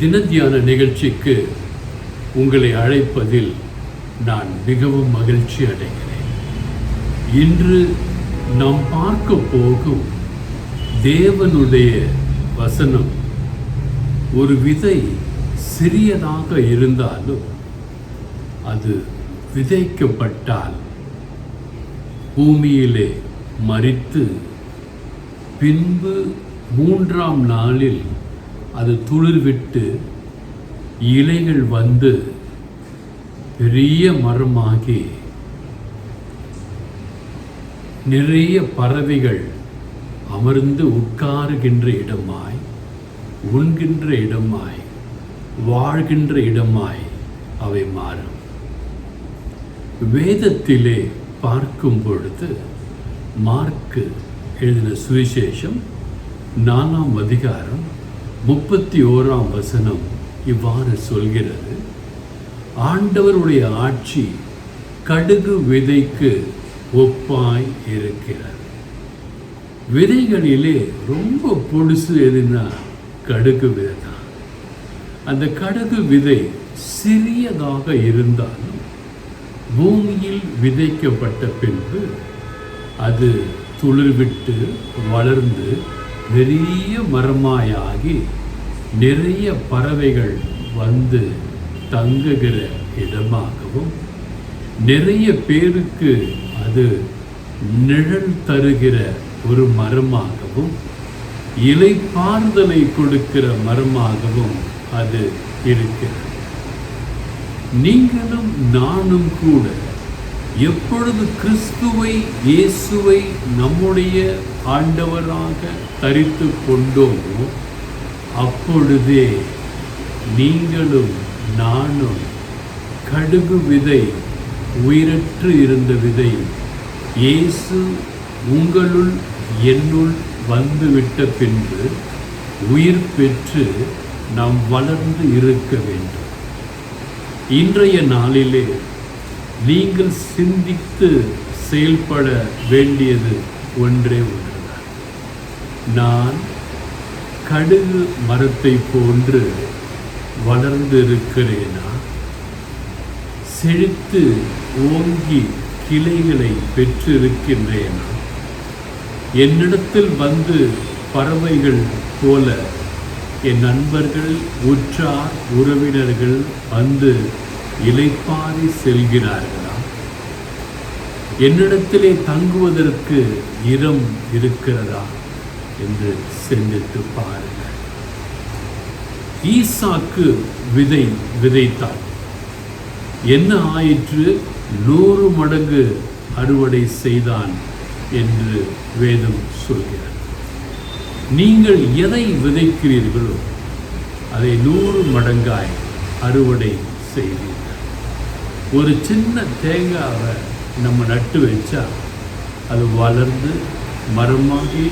தினத்தியான நிகழ்ச்சிக்கு உங்களை அழைப்பதில் நான் மிகவும் மகிழ்ச்சி அடைகிறேன். இன்று நாம் பார்க்க போகும் தேவனுடைய வசனம் ஒரு விதை சிறியதாக இருந்தாலும் அது விதைக்கப்பட்டால் பூமியிலே மரித்து பின்பு 3ஆம் நாளில் அது துளிர்விட்டு இலைகள் வந்து பெரிய மரமாகி நிறைய பறவைகள் அமர்ந்து உட்காருகின்ற இடமாய், உண்கின்ற இடமாய், வாழ்கின்ற இடமாய் அவை மாறும். வேதத்திலே பார்க்கும் பொழுது மார்க்கு எழுதின சுவிசேஷம் 4ஆம் அதிகாரம் 31ஆம் வசனம் இவ்வாறு சொல்கிறது: ஆண்டவருடைய ஆட்சி கடுகு விதைக்கு ஒப்பாய் இருக்கிறது. விதைகளிலே ரொம்ப பொடுசு எதுனா கடுகு விதை தான். அந்த கடுகு விதை சிறியதாக இருந்தாலும் பூமியில் விதைக்கப்பட்ட பின்பு அது துளிர்விட்டு வளர்ந்து பெரிய மரமாயாகி நிறைய பறவைகள் வந்து தங்குகிற இடமாகவும், நிறைய பேருக்கு அது நிழல் தருகிற ஒரு மரமாகவும், இலைப்பாறுதலை கொடுக்கிற மரமாகவும் அது இருக்கிறது. நீங்களும் நானும் கூட எப்பொழுது கிறிஸ்துவை, இயேசுவை நம்முடைய ஆண்டவராக தரித்து கொண்டோமோ அப்பொழுதே நீங்களும் நானும் கடுகு விதை, உயிரற்று இருந்த விதை, இயேசு உங்களுள் என்னுள் வந்துவிட்ட பின்பு உயிர் பெற்று நாம் வளர்ந்து இருக்க வேண்டும். இன்றைய நாளிலே நீங்கள் சிந்தித்து செயல்பட வேண்டியது ஒன்றே ஒன்றுதான். நான் கடுகு மரத்தை போன்று வளர்ந்து இருக்கிறேனா? செழித்து ஓங்கி கிளைகளை பெற்றிருக்கின்றேனா? என்னிடத்தில் வந்து பறவைகள் போல என் நண்பர்கள், உற்றார் உறவினர்கள் வந்து இலைப்பாரி செல்கிறார்களா? என்னிடத்திலே தங்குவதற்கு இடம் இருக்கிறதா என்று சிந்தித்து பாருங்கள். ஈசாக்கு விதை விதைத்தார். என்ன ஆயிற்று? 100 மடங்கு அறுவடை செய்தான் என்று வேதம் சொல்கிறது. நீங்கள் எதை விதைக்கிறீர்களோ அதை 100 மடங்காய் அறுவடை செய்வீர்கள். ஒரு சின்ன தேங்காவை நம்ம நட்டு வச்சா அது வளர்ந்து மரமாகி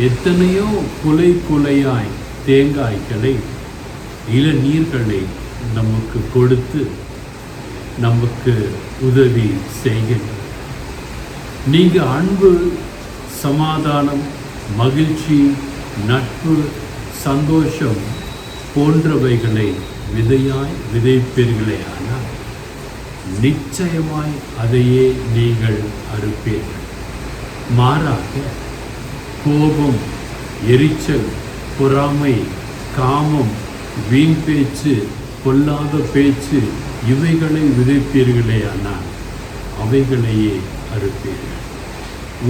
எத்தனையோ குலை குலையாய் தேங்காய்களை, இளநீர்களை நமக்கு கொடுத்து நமக்கு உதவி செய்கின்றது. நீங்கள் அன்பு, சமாதானம், மகிழ்ச்சி, நட்பு, சந்தோஷம் போன்றவைகளை விதையாய் விதைப்பீர்களே ஆனால் நிச்சயமாய் அதையே நீங்கள் அறுப்பீர்கள். மாறாக கோபம், எரிச்சல், பொறாமை, காமம், வீண் பேச்சு, பொல்லாத பேச்சு இவைகளை விதைப்பீர்களே ஆனால் அவைகளையே அறுப்பீர்கள்.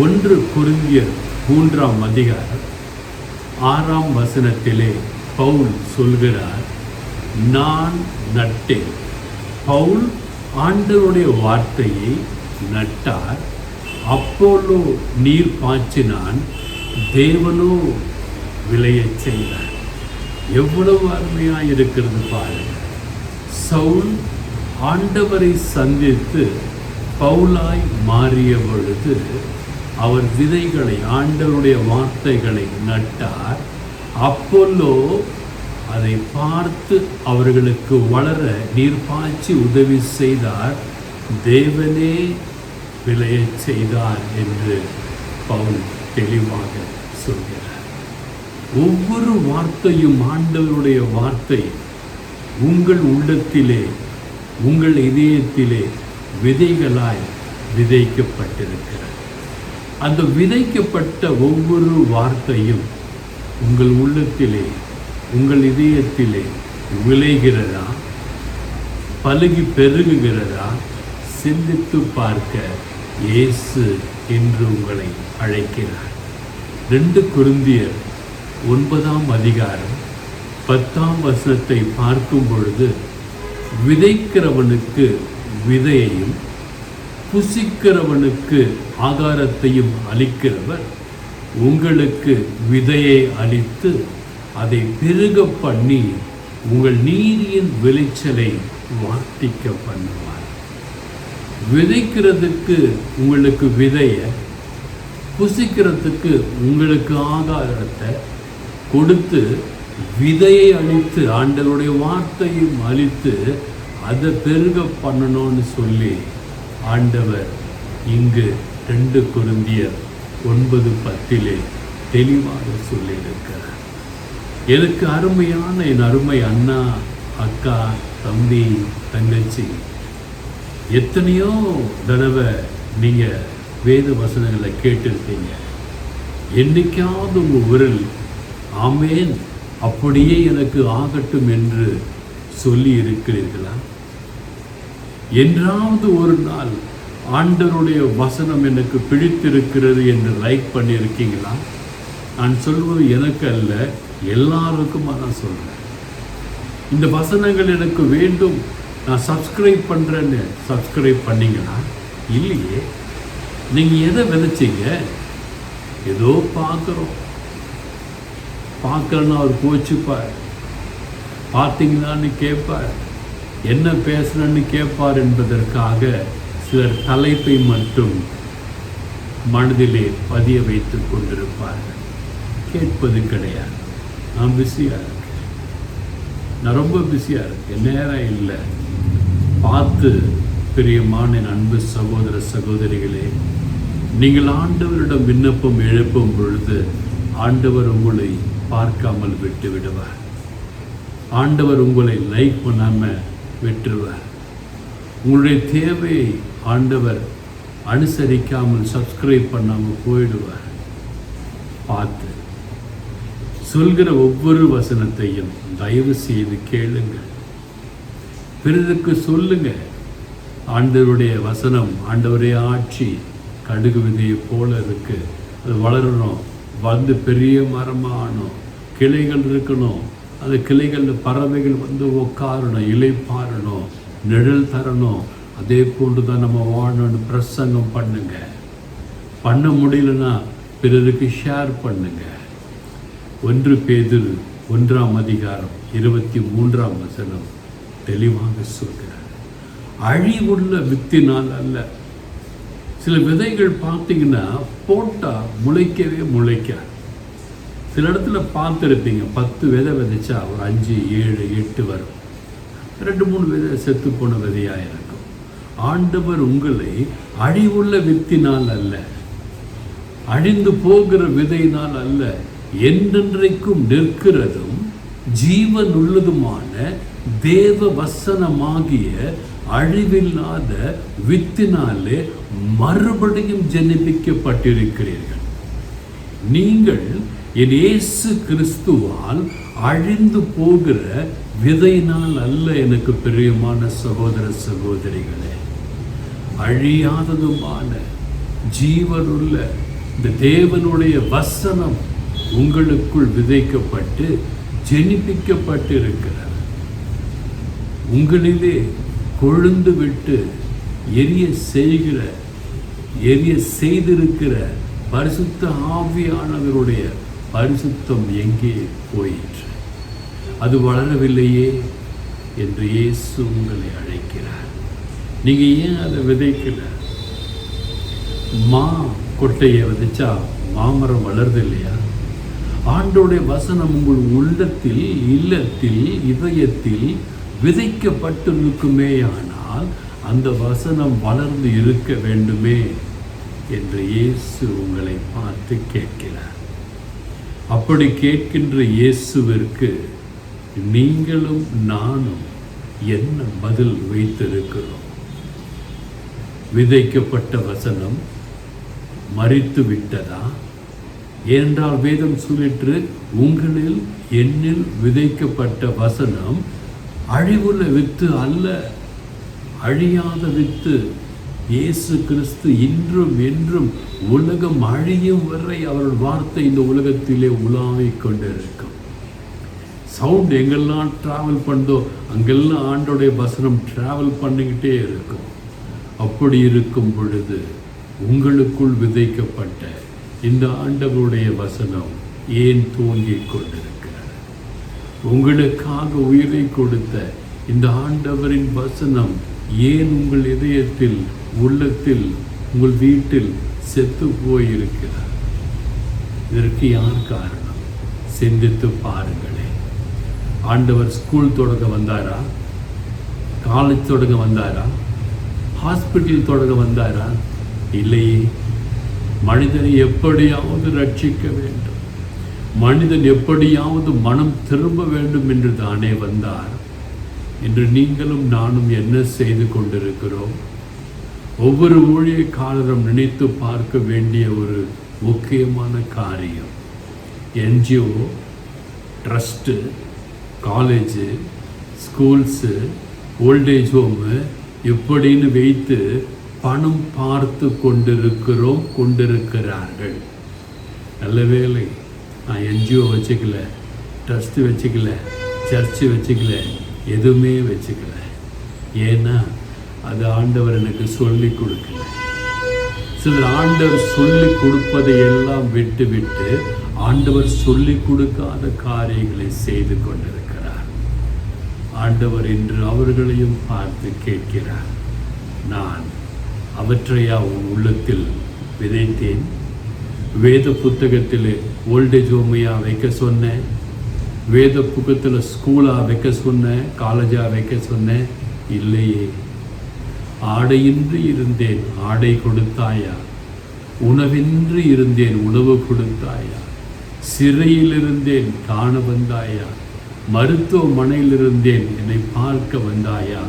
1 கொரிந்தியர் 3ஆம் அதிகாரம் 6ஆம் வசனத்திலே பவுல் சொல்கிறார்: நான் நட்டேன். பவுல் ஆண்டவருடைய வார்த்தையை நட்டார். அப்போலோ நீர் பாய்ச்சினான், தேவனோ விளையச் செய்தார். எவ்வளவு அருமையாக இருக்கிறது பாருங்கள். சவுல் ஆண்டவரை சந்தித்து பவுலாய் மாறிய பொழுது அவர் விதைகளை, ஆண்டவருடைய வார்த்தைகளை நட்டார். அப்போலோ அதை பார்த்து அவர்களுக்கு வளர நீர் பாய்ச்சி உதவி செய்தார். தேவனே விளையச் செய்தார் என்று பவுல் தெளிவாக சொல்கிறார். ஒவ்வொரு வார்த்தையும், ஆண்டவருடைய வார்த்தை உங்கள் உள்ளத்திலே, உங்கள் இதயத்திலே விதைகளாய் விதைக்கப்பட்டிருக்கிறது. அந்த விதைக்கப்பட்ட ஒவ்வொரு வார்த்தையும் உங்கள் உள்ளத்திலே, உங்கள் இதயத்திலே விளைகிறதா, பலுகி பெருகுகிறதா? சிந்தித்து பார்க்க இயேசு என்று உங்களை அழைக்கிறார். 2 கொரிந்தியர் 9ஆம் அதிகாரம் 10ஆம் வசனத்தை பார்க்கும் பொழுது, விதைக்கிறவனுக்கு விதையையும் புசிக்கிறவனுக்கு ஆகாரத்தையும் அளிக்கிறவர் உங்களுக்கு விதையை அளித்து அதை பெருக பண்ணி உங்கள் நீதியின் விளைச்சலை வார்த்திக்க பண்ணுவார். விதைக்கிறதுக்கு உங்களுக்கு விதையை, புசிக்கிறதுக்கு உங்களுக்கு ஆகாரத்தை கொடுத்து, விதையை அளித்து, ஆண்டவருடைய வார்த்தையும் அளித்து அதை பெருக பண்ணணும்னு சொல்லி ஆண்டவர் இங்கு 2 கொரிந்தியர் 9:10 தெளிவாக சொல்லியிருக்கிறார். எனக்கு அருமையான என் அருமை அண்ணா, அக்கா, தம்பி, தங்கச்சி, எத்தனையோ தடவை நீங்கள் வேத வசனங்களை கேட்டிருக்கீங்க. என்னைக்காவது உங்கள் விரல் ஆமேன் அப்படியே எனக்கு ஆகட்டும் என்று சொல்லி இருக்கிறீர்களா? என்றாவது ஒரு நாள் ஆண்டவருடைய வசனம் எனக்கு பிடித்திருக்கிறது என்று லைக் பண்ணியிருக்கீங்களா? நான் சொல்வது எனக்கு அல்ல, எல்லாருக்குமா நான் சொல்கிறேன். இந்த வசனங்கள் எனக்கு வேண்டும், நான் சப்ஸ்கிரைப் பண்ணுறேன்னு சப்ஸ்கிரைப் பண்ணிங்கன்னா இல்லையே. நீங்கள் எதை விதைச்சிங்க? ஏதோ பார்க்குறேன்னா அவர் கோச்சுப்பார், பார்த்தீங்களான்னு கேட்பார், என்ன பேசுகிறேன்னு கேட்பார் என்பதற்காக சிலர் தலைப்பை மட்டும் மனதிலே பதிய வைத்து கொண்டிருப்பார்கள். கேட்பது கிடையாது. நான் பிஸியாக இருக்கேன், நான் ரொம்ப பிஸியாக இருக்கேன், நேரம் இல்லை. பார்த்து பிரியமான என் அன்பு சகோதர சகோதரிகளே, நீங்கள் ஆண்டவரிடம் விண்ணப்பம் எழுப்பும் பொழுது ஆண்டவர் உங்களை பார்க்காமல் விட்டு விடுவார். ஆண்டவர் உங்களை லைக் பண்ணாமல் விட்டுருவார். உங்களுடைய தேவையை ஆண்டவர் அனுசரிக்காமல் சப்ஸ்கிரைப் பண்ணாமல் போயிடுவார். பார்த்து சொல்கிற ஒவ்வொரு வசனத்தையும் தயவு செய்து கேளுங்கள், பிறருக்கு சொல்லுங்க. ஆண்டவருடைய வசனம், ஆண்டவருடைய ஆட்சி கடுகு விதையை போல இருக்கு. அது வளரணும், வந்து பெரிய மரமாகணும், கிளைகள் இருக்கணும், அந்த கிளைகளில் பறவைகள் வந்து உட்காரணும், இலை பாரணும், நிழல் தரணும். அதே போன்று தான் நம்ம வாழணும்னு பிரசங்கம் பண்ணுங்க. பண்ண முடியலன்னா பிறருக்கு ஷேர் பண்ணுங்க. 1 பேதுரு 1ஆம் அதிகாரம் 23ஆம் வசனம் தெளிவாக சொல்கிறார், அழிவுள்ள வித்தினால் அல்ல. சில விதைகள் பார்த்தீங்கன்னா போட்டால் முளைக்கவே முளைக்காது. சில இடத்துல பார்த்துருப்பீங்க, 10 விதை விதைச்சா ஒரு 5, 7, 8 வரும். 2, 3 விதை செத்து போன விதையாக இருக்கும். ஆண்டவர் உங்களை அழிவுள்ள வித்தினால் அல்ல, அழிந்து போகிற விதையினால் அல்ல, என்றென்றைக்கும் நிற்கிறதும் ஜீவன் உள்ளதுமான தேவ வசனமாகிய அழிவில்லாத வித்தினாலே மறுபடியும் ஜெனிப்பிக்கப்பட்டிருக்கிறீர்கள். நீங்கள் என் இயேசு கிறிஸ்துவால் அழிந்து போகிற விதையினால் அல்ல. எனக்கு பிரியமான சகோதர சகோதரிகளே, அழியாததுமான ஜீவனுள்ள இந்த தேவனுடைய வசனம் உங்களுக்குள் விதைக்கப்பட்டு ஜெனிப்பிக்கப்பட்டு இருக்கிறது. உங்களிலே கொழுந்து விட்டு எரிய செய்திருக்கிற பரிசுத்த ஆவியானவருடைய பரிசுத்தம் எங்கே போயிற்று? அது வளரவில்லையே என்று இயேசு உங்களை அழைக்கிறார். நீங்க ஏன் அதை விதைக்கல? கொட்டையை விதைச்சா மாமரம் வளருது இல்லையா? ஆண்டோடைய வசனம் உங்கள் உள்ளத்தில், இல்லத்தில், இதயத்தில் விதைக்கப்பட்டிருக்குமேயானால் அந்த வசனம் வளர்ந்து இருக்க வேண்டுமே என்று இயேசு உங்களை பார்த்து கேட்கிறார். அப்படி கேட்கின்ற இயேசுவிற்கு நீங்களும் நானும் என்ன பதில் வைத்திருக்கிறோம்? விதைக்கப்பட்ட வசனம் மரித்து விட்டதா? ஏனென்றால் வேதம் சொல்லிற்று, உங்களில் என்னில் விதைக்கப்பட்ட வசனம் அழிவுள்ள வித்து அல்ல, அழியாத வித்து. இயேசு கிறிஸ்து இன்றும் என்றும் உலகம் அழியும் வரை அவருடைய வார்த்தை இந்த உலகத்திலே உலாவிக் கொண்டிருக்கும். சவுண்ட் எங்கெல்லாம் டிராவல் பண்ணதோ அங்கெல்லாம் ஆண்டோடைய வசனம் டிராவல் பண்ணிக்கிட்டே இருக்கும். அப்படி இருக்கும் பொழுது உங்களுக்குள் விதைக்கப்பட்ட இந்த ஆண்டவருடைய வசனம் ஏன் தூங்கிக் கொண்டிருக்கிறது? உங்களுக்காக உயிரை கொடுத்த இந்த ஆண்டவரின் வசனம் ஏன் உங்கள் இதயத்தில், உள்ளத்தில், உங்கள் வீட்டில் செத்து போயிருக்கிறார்? இதற்கு யார் காரணம்? சிந்தித்து பாருங்களேன். ஆண்டவர் ஸ்கூல் தொடங்க வந்தாரா? காலேஜ் தொடங்க வந்தாரா? ஹாஸ்பிட்டல் தொடங்க வந்தாரா? இல்லையே. மனிதனை எப்படியாவது ரட்சிக்க வேண்டும், மனிதன் எப்படியாவது மனம் திரும்ப வேண்டும் என்று தானே வந்தார். இன்று நீங்களும் நானும் என்ன செய்து கொண்டிருக்கிறோம்? ஒவ்வொரு ஊழியக்காரரும் நினைத்து பார்க்க வேண்டிய ஒரு முக்கியமான காரியம், NGO, trust, college, schools, old age home இப்படின்னு வைத்து பணம் பார்த்து கொண்டிருக்கிறார்கள். நல்ல வேலை, நான் என்ஜிஓ வச்சுக்கல, ட்ரஸ்ட்டு வச்சுக்கல, சர்ச்சு வச்சுக்கல, எதுவுமே வச்சுக்கல. ஏன்னா அது ஆண்டவர் எனக்கு சொல்லி கொடுக்கல. சிலர் ஆண்டவர் சொல்லி கொடுப்பதை எல்லாம் விட்டு விட்டு ஆண்டவர் சொல்லி கொடுக்காத காரியங்களை செய்து கொண்டிருக்கிறார். ஆண்டவர் இன்று அவர்களையும் பார்த்து கேட்கிறார், நான் அவற்றையா உன் உள்ளத்தில் விதைத்தேன்? வேத புத்தகத்தில் ஓல்டேஜ் ஹோமையா வைக்க சொன்னேன்? வேத புத்தகத்தில் ஸ்கூலாக வைக்க சொன்னேன்? காலேஜாக வைக்க சொன்னேன்? இல்லையே. ஆடையின்றி இருந்தேன், ஆடை கொடுத்தாயா? உணவின்றி இருந்தேன், உணவு கொடுத்தாயா? சிறையில் இருந்தேன், காண வந்தாயா? மருத்துவமனையில் இருந்தேன், என்னை பார்க்க வந்தாயா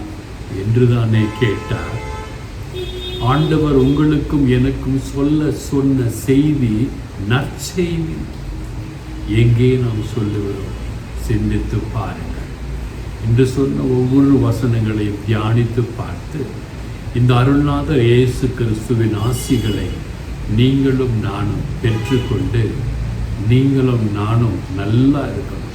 என்று தானே கேட்டார். ஆண்டவர் உங்களுக்கும் எனக்கும் சொன்ன செய்தி நற்செய்தி. எங்கே நாம் சொல்லுகிறோம்? சிந்தித்து பாருங்கள். என்று சொன்ன ஒவ்வொரு வசனங்களையும் தியானித்து பார்த்து இந்த அருள்நாதர் இயேசு கிறிஸ்துவின் ஆசிகளை நீங்களும் நானும் பெற்றுக்கொண்டு நீங்களும் நானும் நல்லா இருக்கணும்.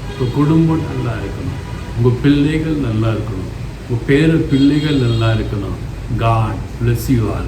உங்கள் குடும்பம் நல்லா இருக்கணும், உங்கள் பிள்ளைகள் நல்லா இருக்கணும், உங்கள் பேர பிள்ளைகள் நல்லா இருக்கணும். God bless you all.